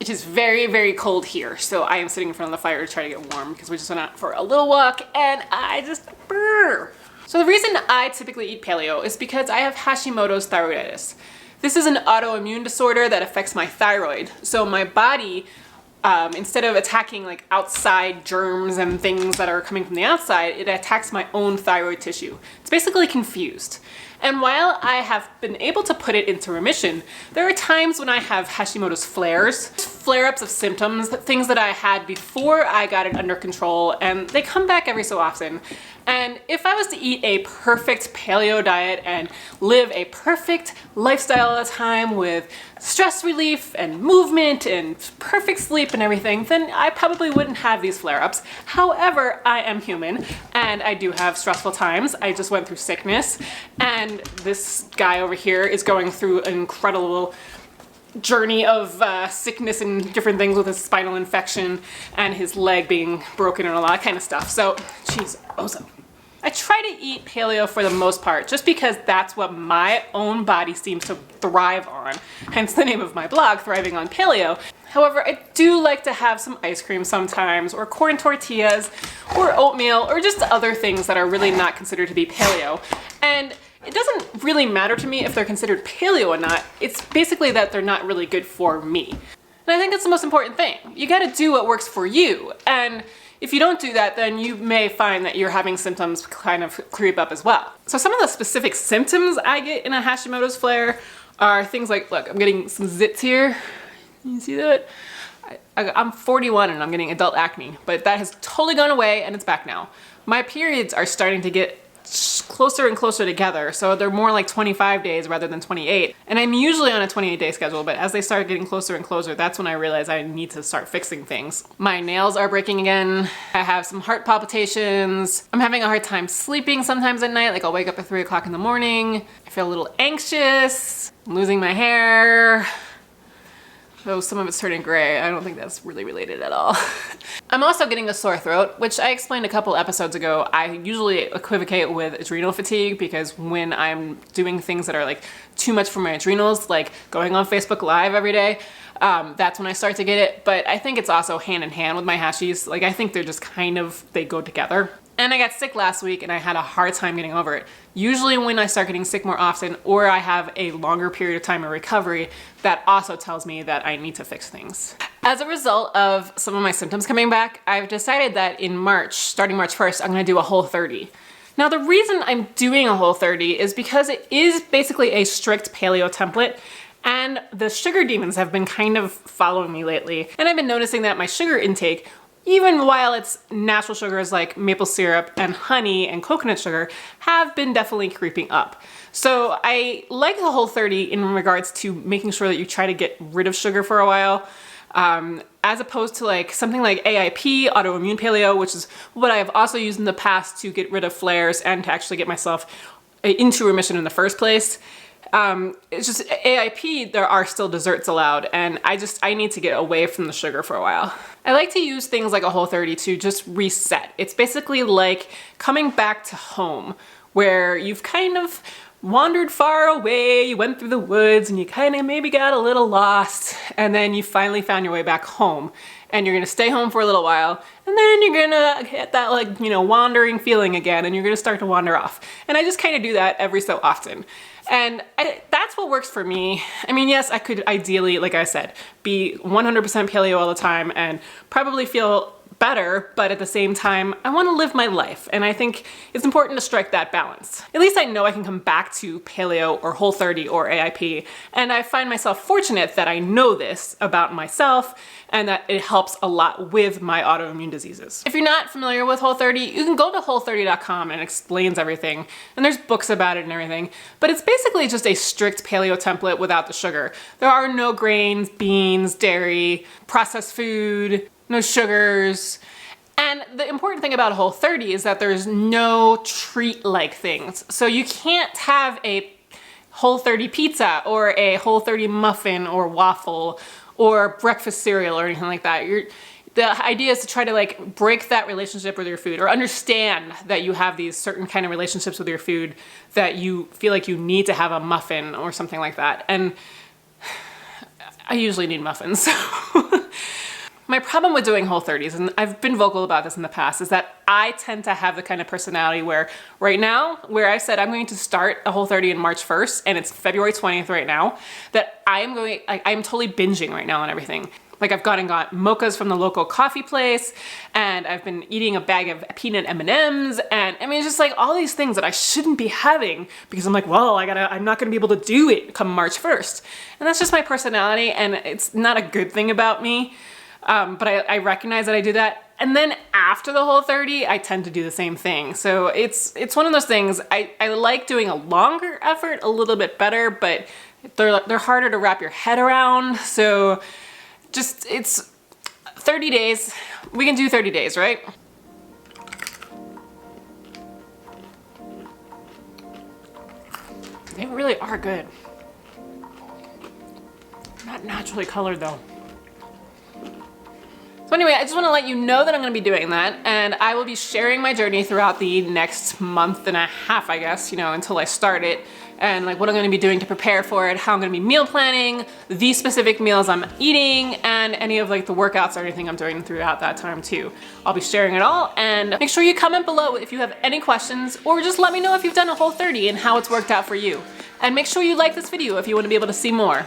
It is very, very cold here, so I am sitting in front of the fire to try to get warm because we just went out for a little walk and I just burr. So the reason I typically eat paleo is because I have Hashimoto's thyroiditis. This is an autoimmune disorder that affects my thyroid. So my body, instead of attacking like outside germs and things that are coming from the outside, it attacks my own thyroid tissue. It's basically confused. And while I have been able to put it into remission, there are times when I have Hashimoto's flares, flare-ups of symptoms, things that I had before I got it under control, and they come back every so often. And if I was to eat a perfect paleo diet and live a perfect lifestyle all the time with stress relief and movement and perfect sleep and everything, then I probably wouldn't have these flare-ups. However, I am human and I do have stressful times. I just went through sickness, and this guy over here is going through an incredible journey of sickness and different things with his spinal infection and his leg being broken and all that kind of stuff. So, geez, Ozo. I try to eat paleo for the most part, just because that's what my own body seems to thrive on. Hence the name of my blog, Thriving on Paleo. However, I do like to have some ice cream sometimes, or corn tortillas, or oatmeal, or just other things that are really not considered to be paleo. And it doesn't really matter to me if they're considered paleo or not. It's basically that they're not really good for me. And I think that's the most important thing. You gotta do what works for you. And if you don't do that, then you may find that you're having symptoms kind of creep up as well. So some of the specific symptoms I get in a Hashimoto's flare are things like, look, I'm getting some zits here. You see that? I'm 41 and I'm getting adult acne, but that has totally gone away and it's back now. My periods are starting to get closer and closer together, so they're more like 25 days rather than 28. And I'm usually on a 28-day schedule, but as they start getting closer and closer, that's when I realize I need to start fixing things. My nails are breaking again. I have some heart palpitations. I'm having a hard time sleeping sometimes at night, like I'll wake up at 3 o'clock in the morning. I feel a little anxious. I'm losing my hair. Though some of it's turning gray, I don't think that's really related at all. I'm also getting a sore throat, which I explained a couple episodes ago. I usually equivocate with adrenal fatigue because when I'm doing things that are like too much for my adrenals, like going on Facebook Live every day, that's when I start to get it. But I think it's also hand in hand with my hashies. Like I think they're just kind of, they go together. And I got sick last week and I had a hard time getting over it. Usually when I start getting sick more often or I have a longer period of time in recovery, that also tells me that I need to fix things. As a result of some of my symptoms coming back, I've decided that in March, starting March 1st, I'm gonna do a Whole30. Now the reason I'm doing a Whole30 is because it is basically a strict paleo template, and the sugar demons have been kind of following me lately. And I've been noticing that my sugar intake, even while it's natural sugars like maple syrup and honey and coconut sugar, have been definitely creeping up. So I like the Whole30 in regards to making sure that you try to get rid of sugar for a while, as opposed to like something like AIP, Autoimmune Paleo, which is what I have also used in the past to get rid of flares and to actually get myself into remission in the first place. It's just AIP, there are still desserts allowed, and I need to get away from the sugar for a while. I like to use things like a Whole30 to just reset. It's basically like coming back to home, where you've kind of wandered far away, you went through the woods and you kind of maybe got a little lost, and then you finally found your way back home. And you're gonna stay home for a little while, and then you're gonna get that like, you know, wandering feeling again, and you're gonna start to wander off. And I just kind of do that every so often. And that's what works for me. I mean, yes, I could ideally, like I said, be 100% paleo all the time and probably feel better, but at the same time, I want to live my life. And I think it's important to strike that balance. At least I know I can come back to paleo or Whole30 or AIP. And I find myself fortunate that I know this about myself and that it helps a lot with my autoimmune diseases. If you're not familiar with Whole30, you can go to Whole30.com and it explains everything. And there's books about it and everything. But it's basically just a strict paleo template without the sugar. There are no grains, beans, dairy, processed food, no sugars. And the important thing about Whole30 is that there's no treat-like things. So you can't have a Whole30 pizza or a Whole30 muffin or waffle or breakfast cereal or anything like that. The idea is to try to like break that relationship with your food, or understand that you have these certain kind of relationships with your food that you feel like you need to have a muffin or something like that. And I usually need muffins. So My problem with doing Whole30s, and I've been vocal about this in the past, is that I tend to have the kind of personality where right now, where I said I'm going to start a Whole30 on March 1st, and it's February 20th right now, that I'm totally binging right now on everything. Like I've gone and got mochas from the local coffee place, and I've been eating a bag of peanut M&Ms, and I mean, it's just like all these things that I shouldn't be having because I'm like, well, I'm not gonna be able to do it come March 1st. And that's just my personality, and it's not a good thing about me. But I recognize that I do that. And then after the Whole30, I tend to do the same thing. So it's one of those things, I like doing a longer effort a little bit better, but they're harder to wrap your head around. So just, it's 30 days. We can do 30 days, right? They really are good. Not naturally colored though. So anyway, I just want to let you know that I'm going to be doing that, and I will be sharing my journey throughout the next month and a half, I guess, you know, until I start it, and like what I'm going to be doing to prepare for it, how I'm going to be meal planning, the specific meals I'm eating, and any of like the workouts or anything I'm doing throughout that time too. I'll be sharing it all, and make sure you comment below if you have any questions, or just let me know if you've done a Whole30 and how it's worked out for you. And make sure you like this video if you want to be able to see more.